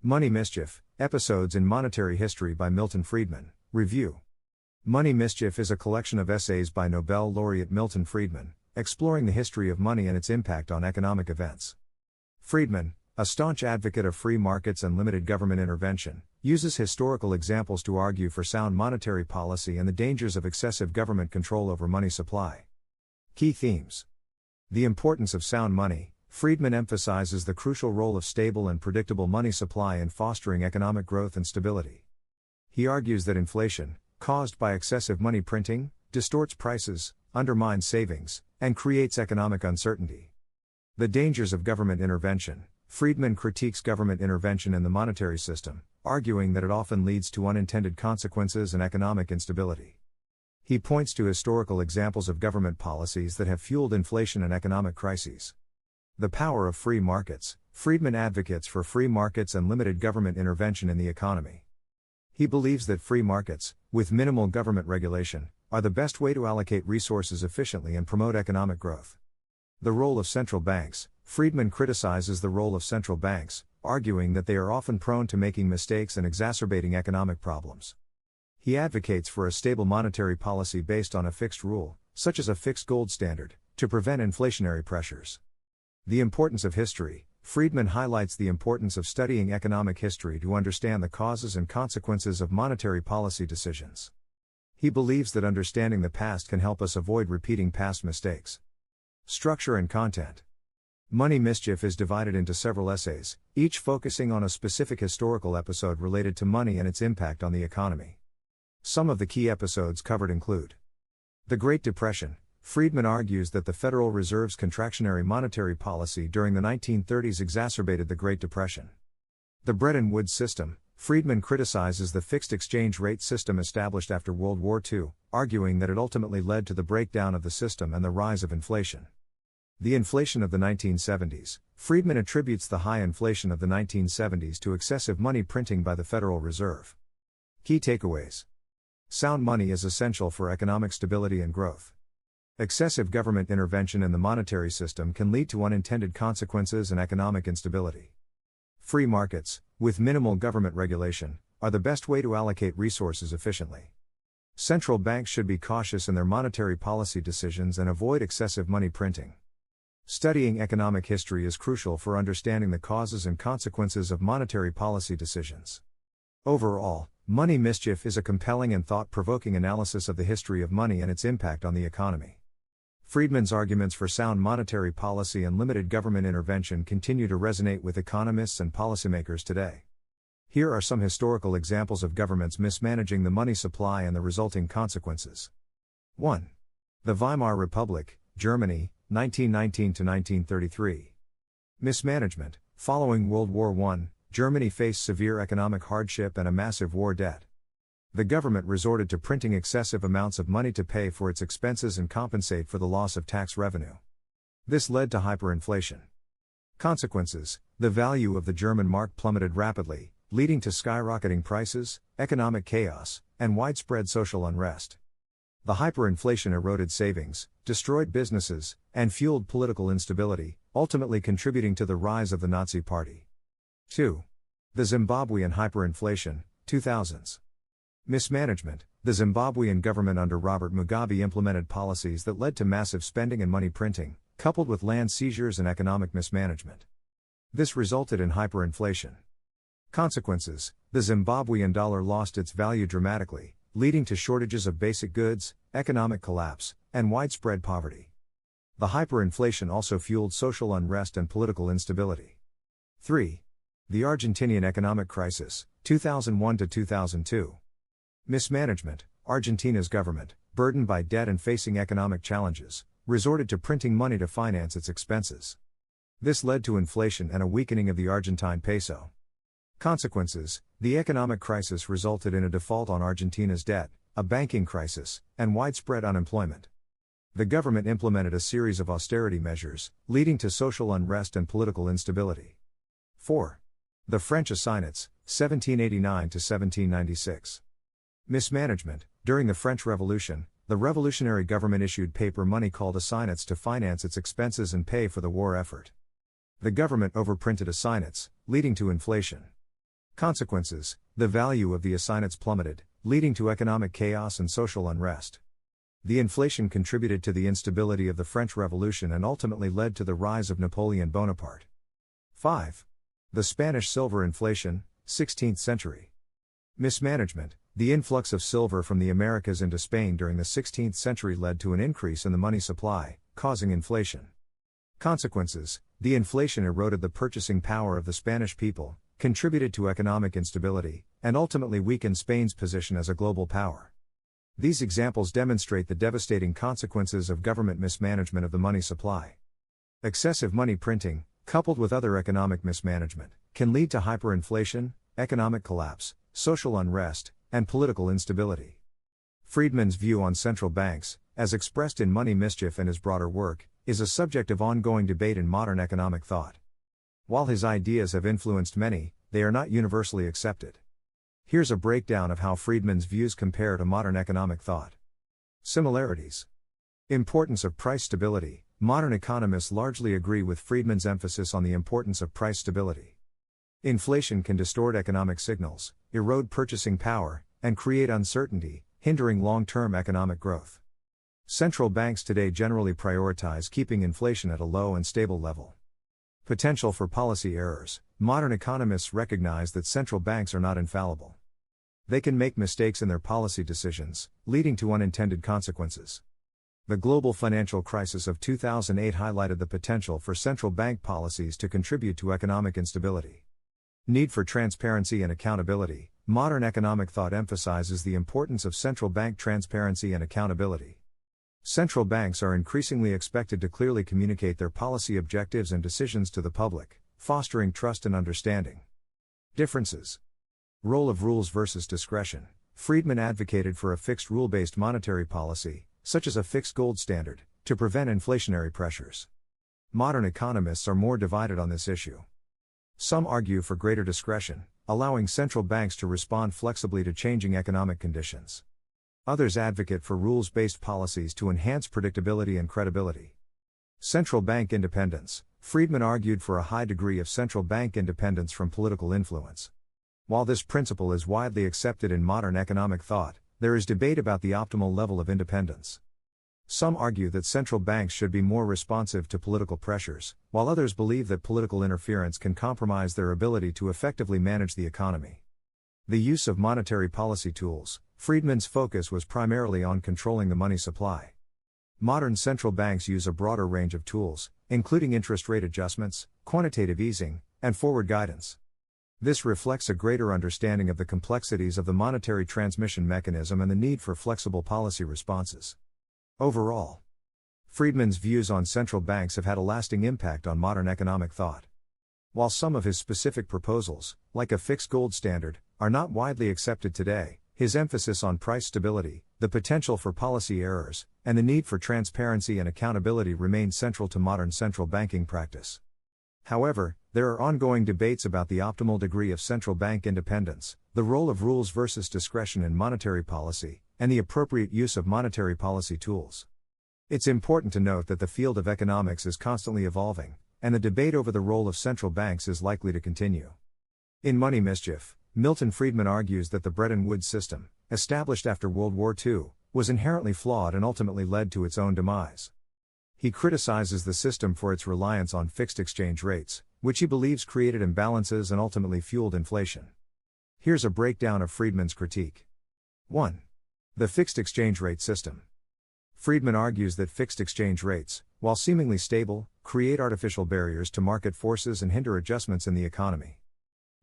Money Mischief, Episodes in Monetary History by Milton Friedman, Review. Money Mischief is a collection of essays by Nobel laureate Milton Friedman, exploring the history of money and its impact on economic events. Friedman, a staunch advocate of free markets and limited government intervention, uses historical examples to argue for sound monetary policy and the dangers of excessive government control over money supply. Key themes. The importance of sound money. Friedman emphasizes the crucial role of stable and predictable money supply in fostering economic growth and stability. He argues that inflation, caused by excessive money printing, distorts prices, undermines savings, and creates economic uncertainty. The dangers of government intervention. Friedman critiques government intervention in the monetary system, arguing that it often leads to unintended consequences and economic instability. He points to historical examples of government policies that have fueled inflation and economic crises. The power of free markets. Friedman advocates for free markets and limited government intervention in the economy. He believes that free markets, with minimal government regulation, are the best way to allocate resources efficiently and promote economic growth. The role of central banks. Friedman criticizes the role of central banks, arguing that they are often prone to making mistakes and exacerbating economic problems. He advocates for a stable monetary policy based on a fixed rule, such as a fixed gold standard, to prevent inflationary pressures. The importance of history. Friedman highlights the importance of studying economic history to understand the causes and consequences of monetary policy decisions. He believes that understanding the past can help us avoid repeating past mistakes. Structure and content. Money Mischief is divided into several essays, each focusing on a specific historical episode related to money and its impact on the economy. Some of the key episodes covered include: the Great Depression. Friedman argues that the Federal Reserve's contractionary monetary policy during the 1930s exacerbated the Great Depression. The Bretton Woods system. Friedman criticizes the fixed exchange rate system established after World War II, arguing that it ultimately led to the breakdown of the system and the rise of inflation. The inflation of the 1970s. Friedman attributes the high inflation of the 1970s to excessive money printing by the Federal Reserve. Key takeaways. Sound money is essential for economic stability and growth. Excessive government intervention in the monetary system can lead to unintended consequences and economic instability. Free markets, with minimal government regulation, are the best way to allocate resources efficiently. Central banks should be cautious in their monetary policy decisions and avoid excessive money printing. Studying economic history is crucial for understanding the causes and consequences of monetary policy decisions. Overall, Money Mischief is a compelling and thought-provoking analysis of the history of money and its impact on the economy. Friedman's arguments for sound monetary policy and limited government intervention continue to resonate with economists and policymakers today. Here are some historical examples of governments mismanaging the money supply and the resulting consequences. 1. The Weimar Republic, Germany, 1919 to 1933. Mismanagement. Following World War I, Germany faced severe economic hardship and a massive war debt. The government resorted to printing excessive amounts of money to pay for its expenses and compensate for the loss of tax revenue. This led to hyperinflation. Consequences. The value of the German mark plummeted rapidly, leading to skyrocketing prices, economic chaos, and widespread social unrest. The hyperinflation eroded savings, destroyed businesses, and fueled political instability, ultimately contributing to the rise of the Nazi Party. 2. The Zimbabwean hyperinflation, 2000s. Mismanagement. The Zimbabwean government under Robert Mugabe implemented policies that led to massive spending and money printing, coupled with land seizures and economic mismanagement. This resulted in hyperinflation. Consequences. The Zimbabwean dollar lost its value dramatically, leading to shortages of basic goods, economic collapse, and widespread poverty. The hyperinflation also fueled social unrest and political instability. 3. The Argentinian economic crisis, 2001 to 2002. Mismanagement. Argentina's government, burdened by debt and facing economic challenges, resorted to printing money to finance its expenses. This led to inflation and a weakening of the Argentine peso. Consequences. The economic crisis resulted in a default on Argentina's debt, a banking crisis, and widespread unemployment. The government implemented a series of austerity measures, leading to social unrest and political instability. 4. The French assignats, 1789 to 1796. Mismanagement. During the French Revolution, the revolutionary government issued paper money called assignats to finance its expenses and pay for the war effort. The government overprinted assignats, leading to inflation. Consequences: the value of the assignats plummeted, leading to economic chaos and social unrest. The inflation contributed to the instability of the French Revolution and ultimately led to the rise of Napoleon Bonaparte. 5. The Spanish silver inflation, 16th century. Mismanagement: the influx of silver from the Americas into Spain during the 16th century led to an increase in the money supply, causing inflation. Consequences: the inflation eroded the purchasing power of the Spanish people, contributed to economic instability, and ultimately weakened Spain's position as a global power. These examples demonstrate the devastating consequences of government mismanagement of the money supply. Excessive money printing, coupled with other economic mismanagement, can lead to hyperinflation, economic collapse, social unrest, and political instability. Friedman's view on central banks, as expressed in Money, Mischief and his broader work, is a subject of ongoing debate in modern economic thought. While his ideas have influenced many, they are not universally accepted. Here's a breakdown of how Friedman's views compare to modern economic thought. Similarities. Importance of price stability. Modern economists largely agree with Friedman's emphasis on the importance of price stability. Inflation can distort economic signals, erode purchasing power, and create uncertainty, hindering long-term economic growth. Central banks today generally prioritize keeping inflation at a low and stable level. Potential for policy errors. Modern economists recognize that central banks are not infallible. They can make mistakes in their policy decisions, leading to unintended consequences. The global financial crisis of 2008 highlighted the potential for central bank policies to contribute to economic instability. Need for transparency and accountability. Modern economic thought emphasizes the importance of central bank transparency and accountability. Central banks are increasingly expected to clearly communicate their policy objectives and decisions to the public, fostering trust and understanding. Differences. Role of rules versus discretion. Friedman advocated for a fixed rule-based monetary policy, such as a fixed gold standard, to prevent inflationary pressures. Modern economists are more divided on this issue. Some argue for greater discretion, allowing central banks to respond flexibly to changing economic conditions. Others advocate for rules-based policies to enhance predictability and credibility. Central bank independence. Friedman argued for a high degree of central bank independence from political influence. While this principle is widely accepted in modern economic thought, there is debate about the optimal level of independence. Some argue that central banks should be more responsive to political pressures, while others believe that political interference can compromise their ability to effectively manage the economy. The use of monetary policy tools. Friedman's focus was primarily on controlling the money supply. Modern central banks use a broader range of tools, including interest rate adjustments, quantitative easing, and forward guidance. This reflects a greater understanding of the complexities of the monetary transmission mechanism and the need for flexible policy responses. Overall, Friedman's views on central banks have had a lasting impact on modern economic thought. While some of his specific proposals, like a fixed gold standard, are not widely accepted today, his emphasis on price stability, the potential for policy errors, and the need for transparency and accountability remain central to modern central banking practice. However, there are ongoing debates about the optimal degree of central bank independence, the role of rules versus discretion in monetary policy, and the appropriate use of monetary policy tools. It's important to note that the field of economics is constantly evolving, and the debate over the role of central banks is likely to continue. In Money, Mischief, Milton Friedman argues that the Bretton Woods system, established after World War II, was inherently flawed and ultimately led to its own demise. He criticizes the system for its reliance on fixed exchange rates, which he believes created imbalances and ultimately fueled inflation. Here's a breakdown of Friedman's critique. 1. The fixed exchange rate system. Friedman argues that fixed exchange rates, while seemingly stable, create artificial barriers to market forces and hinder adjustments in the economy.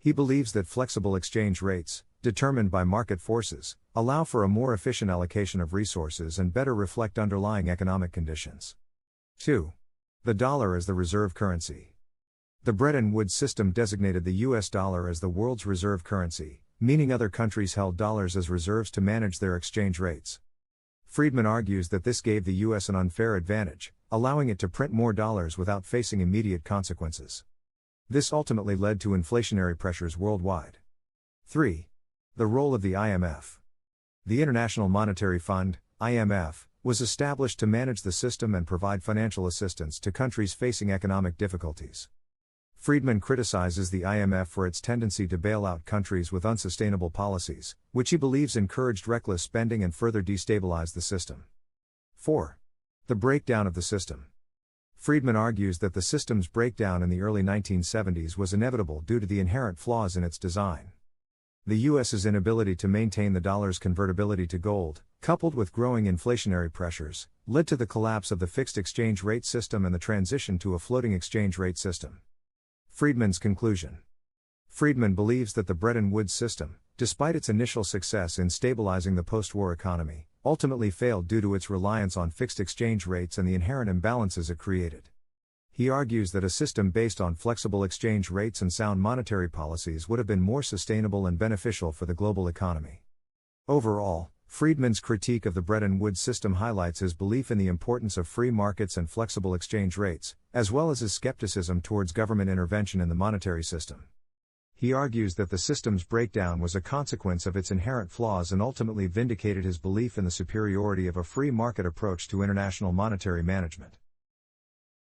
He believes that flexible exchange rates, determined by market forces, allow for a more efficient allocation of resources and better reflect underlying economic conditions. 2. The dollar as the reserve currency. The Bretton Woods system designated the US dollar as the world's reserve currency, meaning other countries held dollars as reserves to manage their exchange rates. Friedman argues that this gave the US an unfair advantage, allowing it to print more dollars without facing immediate consequences. This ultimately led to inflationary pressures worldwide. 3. The role of the IMF. The International Monetary Fund, IMF, was established to manage the system and provide financial assistance to countries facing economic difficulties. Friedman criticizes the IMF for its tendency to bail out countries with unsustainable policies, which he believes encouraged reckless spending and further destabilized the system. 4. The breakdown of the system. Friedman argues that the system's breakdown in the early 1970s was inevitable due to the inherent flaws in its design. The U.S.'s inability to maintain the dollar's convertibility to gold, coupled with growing inflationary pressures, led to the collapse of the fixed exchange rate system and the transition to a floating exchange rate system. Friedman's conclusion. Friedman believes that the Bretton Woods system, despite its initial success in stabilizing the post-war economy, ultimately failed due to its reliance on fixed exchange rates and the inherent imbalances it created. He argues that a system based on flexible exchange rates and sound monetary policies would have been more sustainable and beneficial for the global economy. Overall, Friedman's critique of the Bretton Woods system highlights his belief in the importance of free markets and flexible exchange rates, as well as his skepticism towards government intervention in the monetary system. He argues that the system's breakdown was a consequence of its inherent flaws and ultimately vindicated his belief in the superiority of a free market approach to international monetary management.